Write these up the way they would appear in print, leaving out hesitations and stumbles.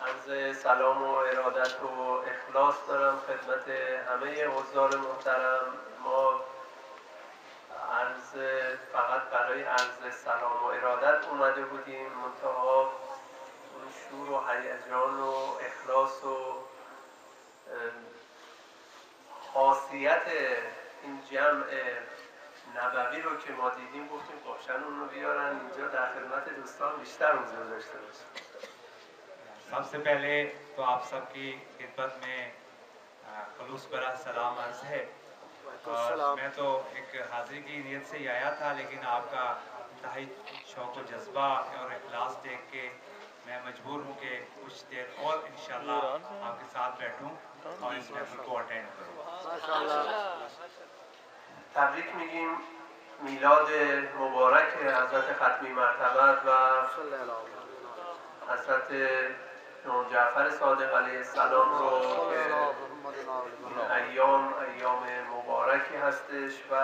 عرض سلام و ارادت و اخلاص دارم خدمت همه حضار محترم. ما فقط برای عرض سلام و ارادت اومده بودیم، منتها اون شور و هیجان و اخلاص و خاصیت این جمع نبوی رو که ما دیدیم گفتیم قشن اون رو بیارن اینجا در خدمت دوستان بیشتر حضور داشته باشیم. सबसे पहले तो आप सबकी खिदमत में खलूस भरा सलाम अर्ज है। और मैं तो एक हाजिरी की नीयत से ही आया था, लेकिन आपका इंतहाई शौक़ व जज्बा और इखलास देख के मैं मजबूर हूँ कि कुछ देर और इंशाअल्लाह आपके साथ बैठूँ और इस महफिल को अटेंड करूँ। تبریک میگیم میلاد مبارک حضرت ختمی مرتبت و حضرت امام جعفر صادق علیه السلام رو که این ایام مبارکی هستش و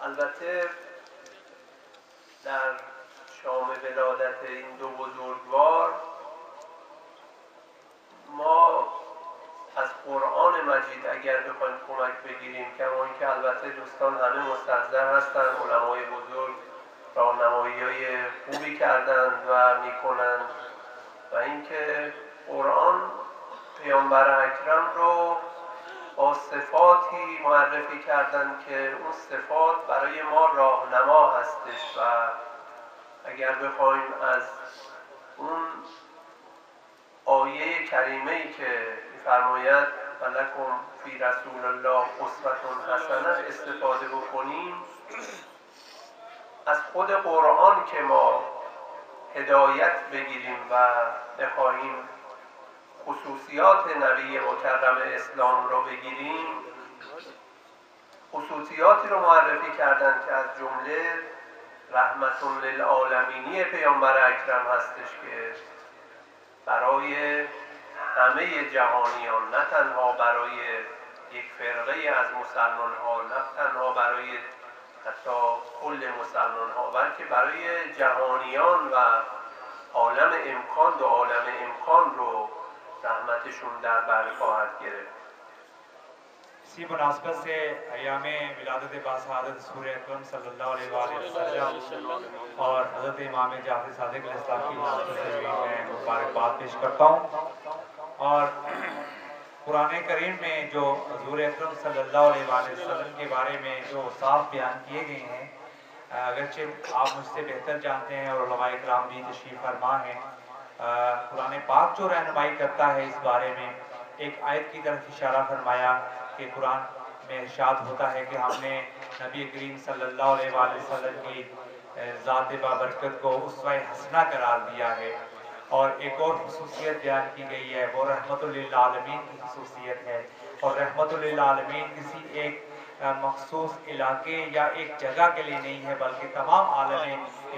البته در شام ولادت این دو بزرگوار ما از قرآن مجید اگر بخوایم کمک بگیریم، کما اینکه البته دوستان همه مستحضر هستند، علمای بزرگ راهنمایی‌های خوبی کردند و میکنند و اینکه قرآن پیامبر اکرم رو با صفاتی معرفی کردند که اون صفات برای ما راهنما هستش و اگر بخوایم از اون آیه کریمه‌ای که می‌فرماید ولکم فی رسول الله اسوة حسنه استفاده بکنیم، از خود قرآن که ما هدایت بگیریم و بخواهیم خصوصیات نبی مکرم اسلام رو بگیریم، خصوصیاتی رو معرفی کردن که از جمله رحمت للعالمینی پیامبر اکرم هستش که برای همه جهانیان، نه تنها برای یک فرقه از مسلمان ها، نه تنها برای حتی کل مسلمان ها، بلکه برای جهانیان و عالم امکان، دو عالم امکان رو رحمتشون در بر خواهد گرفت. इसी मुनासबत से अयाम विलादत बासआदत रसूल अकरम सल्लल्लाहु अलैहि वसल्लम और हज़रत इमाम जाफ़र सादिक़ अलैहिस्सलाम की मुनासबत से भी मैं मुबारकबाद पेश करता हूँ। और कुरान करीम में जो हज़ूर अकरम सल्लल्लाहु अलैहि वसल्लम के बारे में जो साफ बयान किए गए हैं, अगरचे आप मुझसे बेहतर जानते हैं और उलमाए किराम भी तशरीफ़ फरमा हैं, कुरान पाक जो रहनुमाई करता है इस बारे में, एक आयत की तरफ इशारा फरमाया कि कुरान में इरशाद होता है कि हमने नबी करीम सल्लल्लाहु अलैहि वसल्लम की ज़ात बाबरकत को उसवा हसना करार दिया है। और एक और खुसूसियत बयान की गई है, वो रहमतुल लिल आलमीन की खुसूसियत है। और रहमतुल लिल आलमीन किसी एक मखसूस इलाके या एक जगह के लिए नहीं है, बल्कि तमाम आलम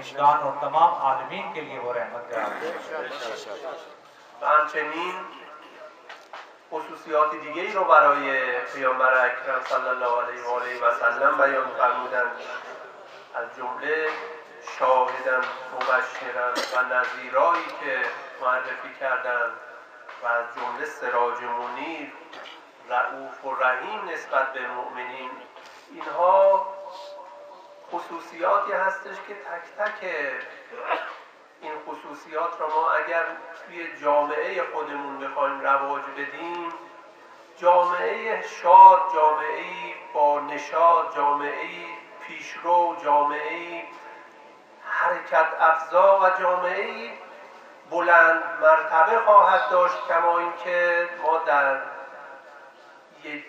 इंसान और तमाम आलमीन के लिए वो रहमत करार दिया है। خصوصیات دیگری رو برای پیامبر اکرم صلی الله علیه و آله و سلم بیان فرمودند، از جمله شاهدن مبشرن و نذیرایی که معرفی کردند و از جمله سراج منیر، رؤوف و رحیم نسبت به مؤمنین. اینها خصوصیاتی هستش که تک تک این خصوصیات رو ما اگر توی جامعه خودمون بخوایم رواج بدیم، جامعه شاد، جامعه با نشاط، جامعه پیشرو، جامعه حرکت افزا و جامعه بلند مرتبه خواهد داشت، کما اینکه ما در یک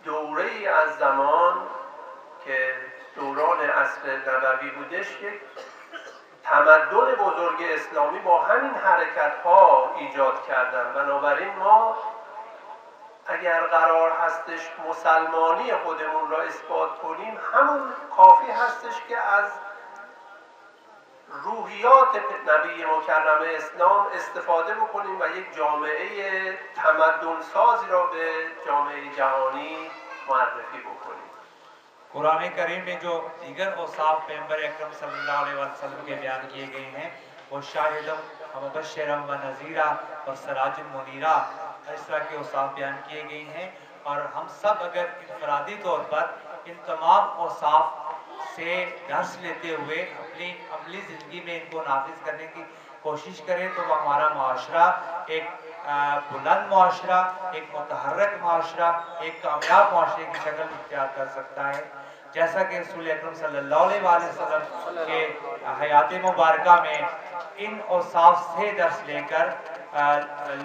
دوره از زمان که دوران عصر نبوی بودش، یک تمدن بزرگ اسلامی با همین حرکت ها ایجاد کردن. بنابراین ما اگر قرار هستش مسلمانی خودمون را اثبات کنیم، همون کافی هستش که از روحیات نبی مکرم اسلام استفاده بکنیم و یک جامعه تمدن سازی را به جامعه جهانی معرفی بکنیم. कुरान करीम में जो दीगर औसाफ पैगंबर अकरम सल्लल्लाहु अलैहि वसल्लम के बयान किए गए हैं वो शाहिदम व मुबश्शिरम व नज़ीरा और सराजुल मुनीरा, इस तरह के औसाफ बयान किए गए हैं। और हम सब अगर इनफरादी तौर पर इन तमाम औसाफ से दर्स लेते हुए अपनी अमली ज़िंदगी में इनको नाफिज करने की कोशिश करें तो वह हमारा माशरा एक बुलंद माशरा, एक मुतहर्रिक माशरा, एक कामयाब माशरे की शक्ल इख्तियार कर सकता है। जैसा कि रसूल अकरम सल्लल्लाहु अलैहि वसल्लम के हयात मुबारका में इन औसाफ से दर्स लेकर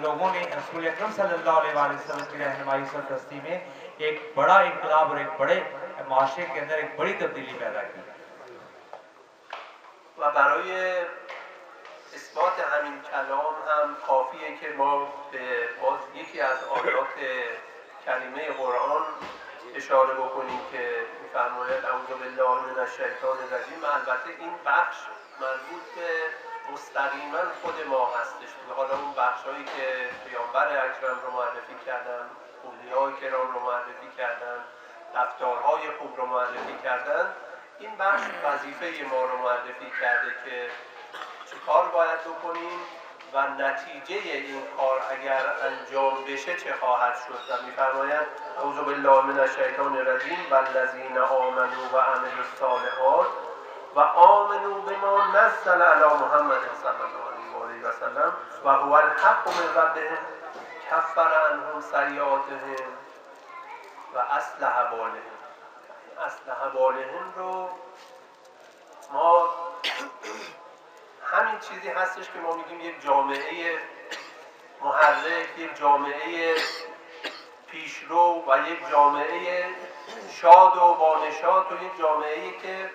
लोगों ने रसूल अकरम सल्लल्लाहु अलैहि वसल्लम की रहनुमाई सरदस्ती में एक बड़ा इनकलाब और एक बड़े माशरे के अंदर एक बड़ी तब्दीली पैदा की। و برای اثبات همین کلام هم کافیه که ما به باز یکی از آیات کریمه قرآن اشاره بکنیم که می‌فرماید اعوذ بالله من الشیطان الرجیم. البته این بخش مربوط به مستقیما خود ما هستش. حالا اون بخشایی که پیامبر اکرم رو معرفی کردن، اولیای کرام رو معرفی کردن، رفتارهای خوب رو معرفی کردن، این بخش وظیفه ما رو معرفی کرده که چه کار باید بکنیم و نتیجه این کار اگر انجام بشه چه خواهد شد. و می‌فرماید اعوذ بالله من الشیطان الرجیم والذین آمنوا و عملوا الصالحات و آمنوا بما نزل علی محمد صلی الله علیه و سلم و هو الحق من ربهم کفر عنهم سیئاتهم و اصلح بالهم. اصلح بالهم رو ما همین چیزی هستش که ما میگیم یک جامعه محرک، یک جامعه پیشرو و یک جامعه شاد و بانشاد و یک جامعه‌ای که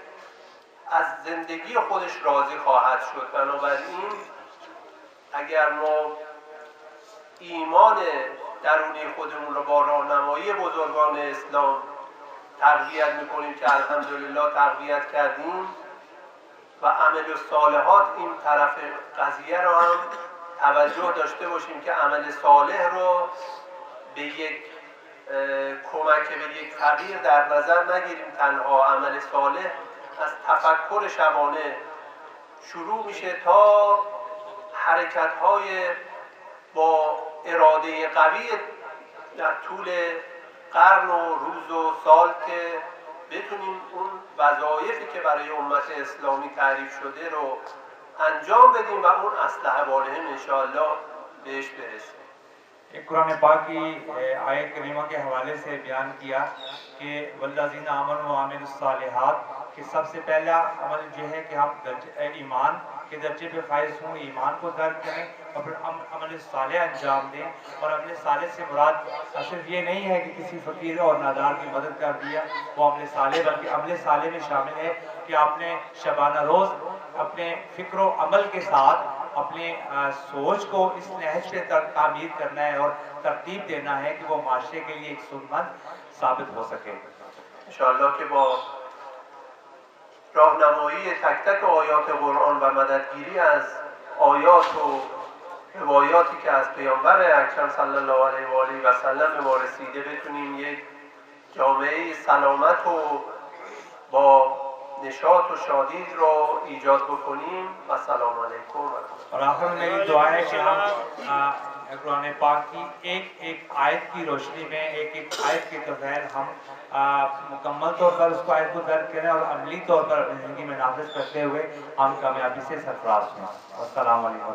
از زندگی خودش راضی خواهد شد. بنابراین اگر ما ایمان درونی خودمون رو با راهنمایی بزرگان اسلام تقویت میکنیم که الحمدلله تقویت کردیم و عمل الصالحات این طرف قضیه رو هم توجه داشته باشیم که عمل صالح رو به یک کمک به یک فقیر در نظر نگیریم. تنها عمل صالح از تفکر شبانه شروع میشه تا حرکت‌های با اراده قوی در طول قرن و روز و سال که بتونیم اون وظایفی که برای امت اسلامی تعریف شده رو انجام بدیم و اون اصلح بالهم انشاءالله بهش برسیم. एक कुरान पाक की आयत करीमा के हवाले से बयान किया कि वल्लज़ीना आमनू व अमिलुस्सालिहात कि सबसे पहला अमल जो है कि हम ईमान के दर्जे पे फाइज हों, ईमान को दर्ज करें और फिर हम अमल साले अंजाम दें। और अमल साले से मुराद सिर्फ ये नहीं है कि किसी फ़कीर और नादार की मदद कर दिया वो अमल साले, बल्कि अमल साले में शामिल है कि आपने शबाना रोज़ अपने फ़िक्र व अमल के साथ अपने सोच को इस नहज पे तामीर करना है और तरतीब देना है कि वो माशरे के लिए एक सुन्नत साबित हो सके। इंशाअल्लाह कि با راهنمایی تک تک آیات قرآن و مددگیری از آیات و روایاتی که از پیامبر اکرم صلی الله علیه و آله و سلم به ما رسیده بتونیم یک جامعه سلامت و با نشاط و شادی رو ایجاد بکنیم و سلام علیکم. और आखिर में मेरी दुआ है कि हम कुरान पाक की एक एक आयत की रोशनी में एक एक आयत के तहत हम मुकम्मल तौर पर उसको आयत को दर्ज करें और अमली तौर पर अपनी ज़िंदगी में नाफिज करते हुए हम कामयाबी से सरफराज हों। अस्सलाम वालेकुम।